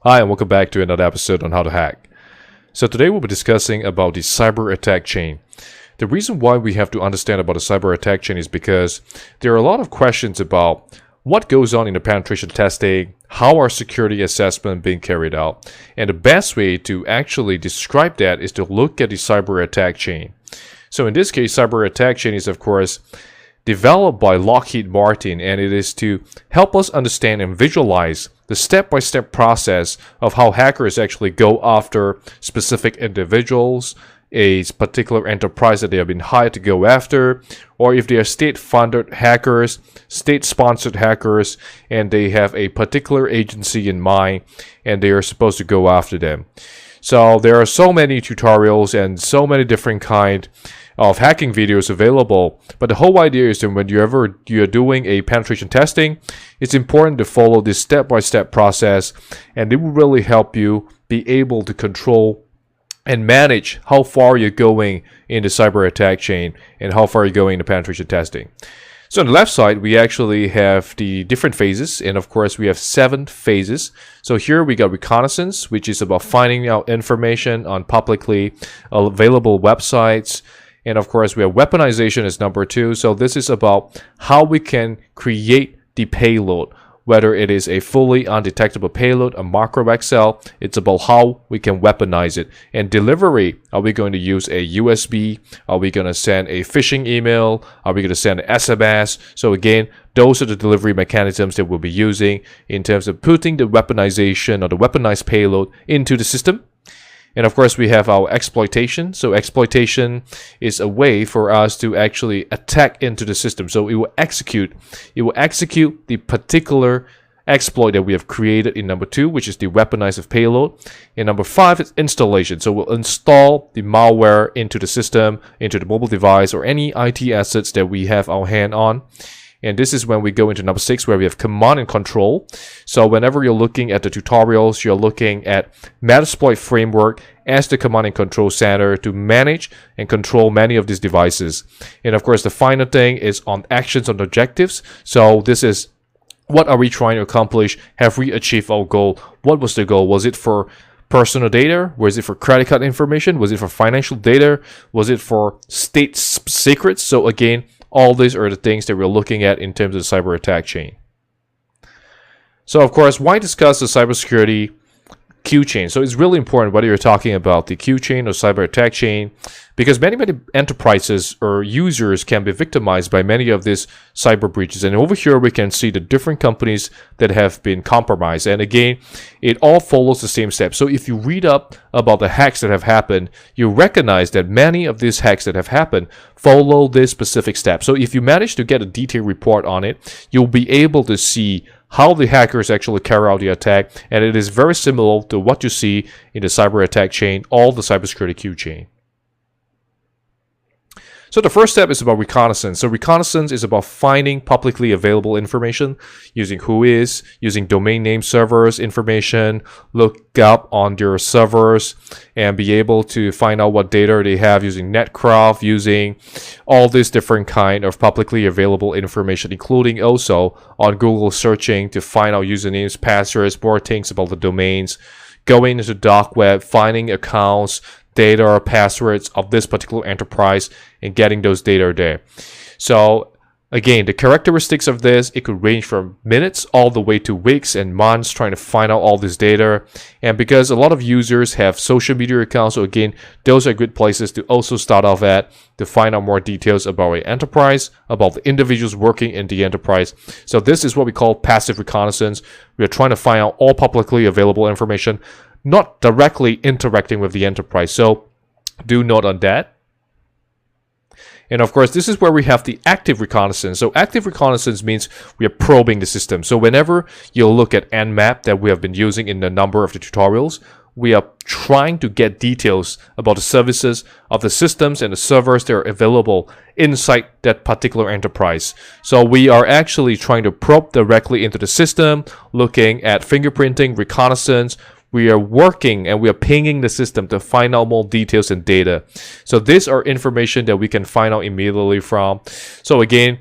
Hi, and welcome back to another episode on how to hack. So today we'll be discussing about the cyber attack chain. The reason why we have to understand about the cyber attack chain is because there are a lot of questions about what goes on in the penetration testing, how are security assessment being carried out, and the best way to actually describe that is to look at the cyber attack chain. So in this case, cyber attack chain is of course developed by Lockheed Martin, and it is to help us understand and visualize the step-by-step process of how hackers actually go after specific individuals, a particular enterprise that they have been hired to go after, or if they are state-funded hackers, state-sponsored hackers, and they have a particular agency in mind, and they are supposed to go after them. So there are so many tutorials and so many different kind of hacking videos available, but the whole idea is that when you're doing a penetration testing, it's important to follow this step-by-step process, and it will really help you be able to control and manage how far you're going in the cyber attack chain and how far you're going in the penetration testing. So on the left side, we actually have the different phases, and of course we have 7 phases. So here we got reconnaissance, which is about finding out information on publicly available websites. And of course, we have weaponization as number 2. So this is about how we can create the payload, whether it is a fully undetectable payload, a macro XL. It's about how we can weaponize it. And delivery, are we going to use a USB? Are we going to send a phishing email? Are we going to send an SMS? So again, those are the delivery mechanisms that we'll be using in terms of putting the weaponization or the weaponized payload into the system. And of course, we have our exploitation. So exploitation is a way for us to actually attack into the system. So it will execute the particular exploit that we have created in number 2, which is the weaponized payload. And number 5 is installation. So we'll install the malware into the system, into the mobile device, or any IT assets that we have our hand on. And this is when we go into number 6, where we have command and control. So whenever you're looking at the tutorials, you're looking at Metasploit framework as the command and control center to manage and control many of these devices. And of course, the final thing is on actions and objectives. So this is, what are we trying to accomplish? Have we achieved our goal? What was the goal? Was it for personal data? Was it for credit card information? Was it for financial data? Was it for state secrets? So again, all these are the things that we're looking at in terms of the cyber attack chain. So of course, why discuss the cybersecurity Q chain? So it's really important whether you're talking about the Q chain or cyber attack chain, because many enterprises or users can be victimized by many of these cyber breaches. And over here we can see the different companies that have been compromised. And again, it all follows the same steps. So if you read up about the hacks that have happened, you recognize that many of these hacks that have happened follow this specific step. So if you manage to get a detailed report on it, you'll be able to see how the hackers actually carry out the attack, and it is very similar to what you see in the cyber attack chain, all the cybersecurity Q chain. So the first step is about reconnaissance. So reconnaissance is about finding publicly available information using WHOIS, using domain name servers information, look up on their servers, and be able to find out what data they have using Netcraft, using all this different kind of publicly available information, including also on Google searching to find out usernames, passwords, more things about the domains, going into the dark web, finding accounts, data or passwords of this particular enterprise, and getting those data there. So again, the characteristics of this, it could range from minutes all the way to weeks and months trying to find out all this data. And because a lot of users have social media accounts, so again, those are good places to also start off at to find out more details about an enterprise, about the individuals working in the enterprise. So this is what we call passive reconnaissance. We are trying to find out all publicly available information, not directly interacting with the enterprise. So do note on that. And of course, this is where we have the active reconnaissance. So active reconnaissance means we are probing the system. So whenever you look at Nmap that we have been using in a number of the tutorials, we are trying to get details about the services of the systems and the servers that are available inside that particular enterprise. So we are actually trying to probe directly into the system, looking at fingerprinting, reconnaissance. We are working and we are pinging the system to find out more details and data. So these are information that we can find out immediately from. So again,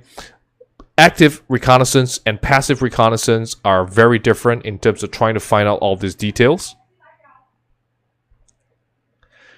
active reconnaissance and passive reconnaissance are very different in terms of trying to find out all these details.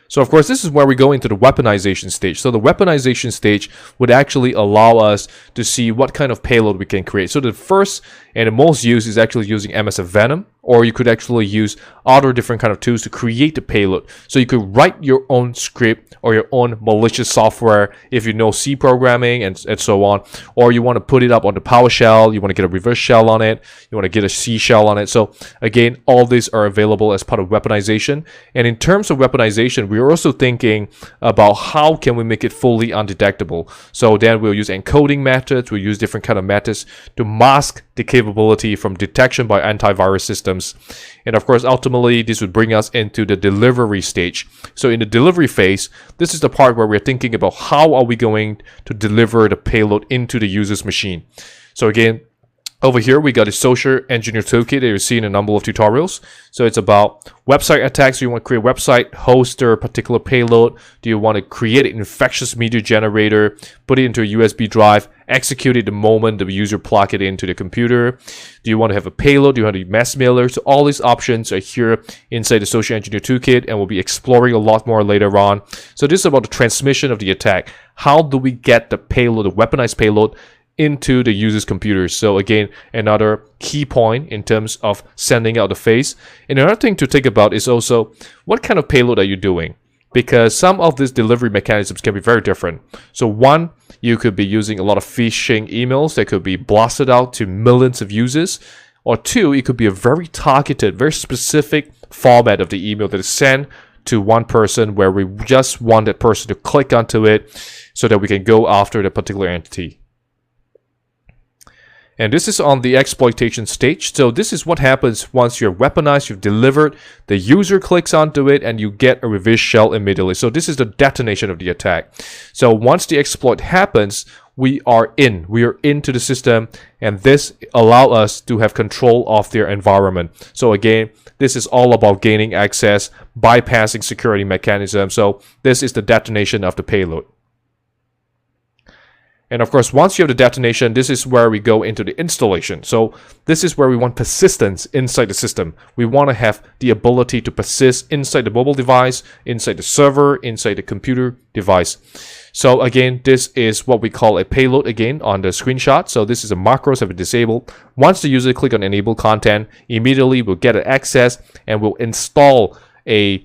So of course, this is where we go into the weaponization stage. So the weaponization stage would actually allow us to see what kind of payload we can create. So the first and the most used is actually using MSF Venom, or you could actually use other different kind of tools to create the payload. So you could write your own script or your own malicious software if you know C programming and so on, or you want to put it up on the PowerShell, you want to get a reverse shell on it, you want to get a C shell on it. So again, all these are available as part of weaponization. And in terms of weaponization, we're also thinking about how can we make it fully undetectable. So then we'll use encoding methods, we'll use different kind of methods to mask the capability from detection by antivirus systems. And of course, ultimately, this would bring us into the delivery stage. So in the delivery phase, this is the part where we're thinking about how are we going to deliver the payload into the user's machine. So again, over here, we got a social engineer toolkit that you see in a number of tutorials. So it's about website attacks. Do you want to create a website, host a particular payload? Do you want to create an infectious media generator, put it into a USB drive, execute it the moment the user plug it into the computer? Do you want to have a payload? Do you want to do mass mailer? So all these options are here inside the social engineer toolkit, and we'll be exploring a lot more later on. So this is about the transmission of the attack. How do we get the payload, the weaponized payload, into the user's computers? So again, another key point in terms of sending out the phase. And another thing to think about is also what kind of payload are you doing? Because some of these delivery mechanisms can be very different. So one, you could be using a lot of phishing emails that could be blasted out to millions of users. Or two, it could be a very targeted, very specific format of the email that is sent to one person where we just want that person to click onto it so that we can go after the particular entity. And this is on the exploitation stage. So this is what happens once you're weaponized, you've delivered, the user clicks onto it, and you get a reverse shell immediately. So this is the detonation of the attack. So once the exploit happens, we are into the system, and this allows us to have control of their environment. So again, this is all about gaining access, bypassing security mechanisms. So this is the detonation of the payload. And of course, once you have the detonation, this is where we go into the installation. So this is where we want persistence inside the system. We want to have the ability to persist inside the mobile device, inside the server, inside the computer device. So again, this is what we call a payload again on the screenshot. So this is a macros have been disabled. Once the user click on enable content, immediately we'll get an access and we'll install a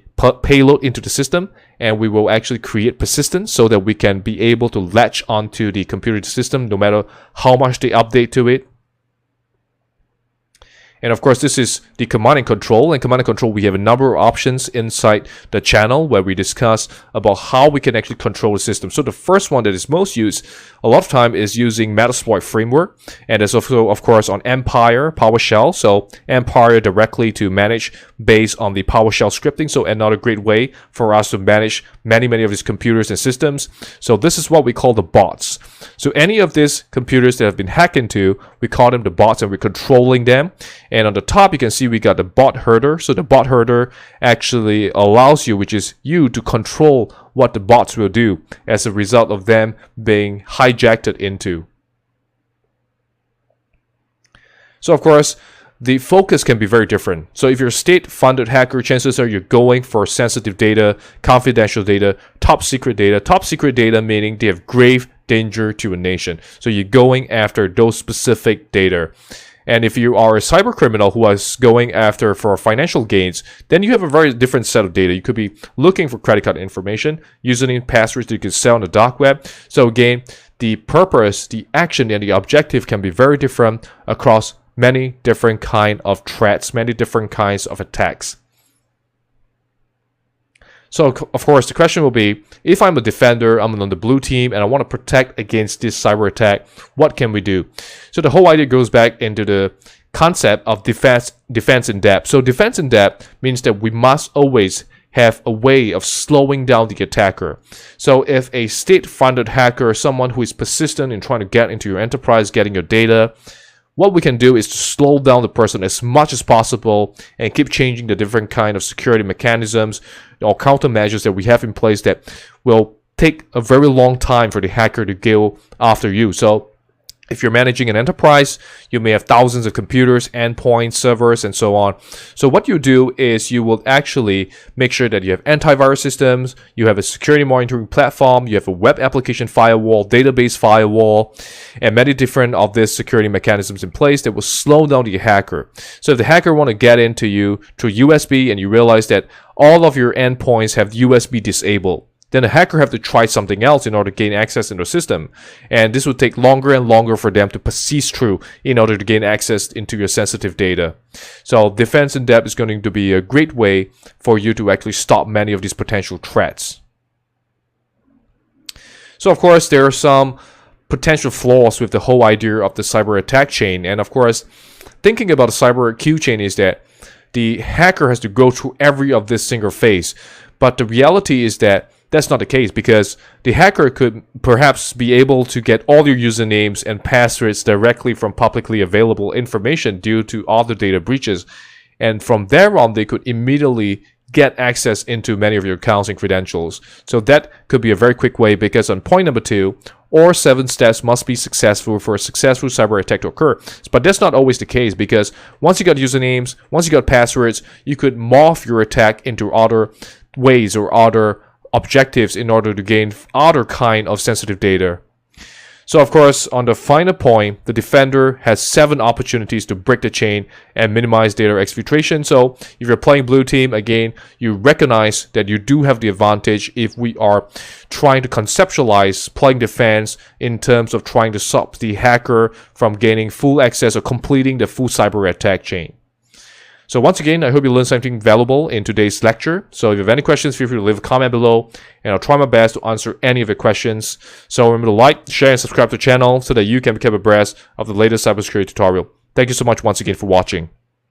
payload into the system, and we will actually create persistence so that we can be able to latch onto the computer system no matter how much they update to it. And of course, this is the command and control. In command and control, we have a number of options inside the channel where we discuss about how we can actually control the system. So the first one that is most used a lot of time is using Metasploit framework. And there's also, of course, on Empire PowerShell. So Empire directly to manage based on the PowerShell scripting. So another great way for us to manage many of these computers and systems. So this is what we call the bots. So any of these computers that have been hacked into, we call them the bots, and we're controlling them. And on the top, you can see we got the bot herder. So the bot herder actually allows you, which is you, to control what the bots will do as a result of them being hijacked into. So of course, the focus can be very different. So if you're a state-funded hacker, chances are you're going for sensitive data, confidential data, top secret data. Top secret data meaning they have grave danger to a nation. So you're going after those specific data. And if you are a cyber criminal who is going after for financial gains, then you have a very different set of data. You could be looking for credit card information, username, passwords that you can sell on the dark web. So again, the purpose, the action, and the objective can be very different across many different kinds of threats, many different kinds of attacks. So, of course, the question will be, if I'm a defender, I'm on the blue team, and I want to protect against this cyber attack, what can we do? So the whole idea goes back into the concept of defense in depth. So defense in depth means that we must always have a way of slowing down the attacker. So if a state-funded hacker, someone who is persistent in trying to get into your enterprise, getting your data, what we can do is to slow down the person as much as possible and keep changing the different kind of security mechanisms or countermeasures that we have in place that will take a very long time for the hacker to go after you. So If you're managing an enterprise, you may have thousands of computers, endpoints, servers, and so on. So what you do is you will actually make sure that you have antivirus systems, you have a security monitoring platform, you have a web application firewall, database firewall, and many different of these security mechanisms in place that will slow down the hacker. So if the hacker want to get into you through USB and you realize that all of your endpoints have USB disabled, then the hacker have to try something else in order to gain access into the system. And this would take longer and longer for them to persist through in order to gain access into your sensitive data. So defense in depth is going to be a great way for you to actually stop many of these potential threats. So of course, there are some potential flaws with the whole idea of the cyber attack chain. And of course, thinking about the cyber Q chain is that the hacker has to go through every of this single phase. But the reality is that that's not the case, because the hacker could perhaps be able to get all your usernames and passwords directly from publicly available information due to all the data breaches. And from there on, they could immediately get access into many of your accounts and credentials. So that could be a very quick way, because on point number 2, all 7 steps must be successful for a successful cyber attack to occur. But that's not always the case, because once you got usernames, once you got passwords, you could morph your attack into other ways or other objectives in order to gain other kind of sensitive data. So of course, on the final point, the defender has 7 opportunities to break the chain and minimize data exfiltration. So if you're playing blue team, again, you recognize that you do have the advantage if we are trying to conceptualize playing defense in terms of trying to stop the hacker from gaining full access or completing the full cyber attack chain. So once again, I hope you learned something valuable in today's lecture. So if you have any questions, feel free to leave a comment below, and I'll try my best to answer any of your questions. So remember to like, share, and subscribe to the channel so that you can become abreast of the latest cybersecurity tutorial. Thank you so much once again for watching.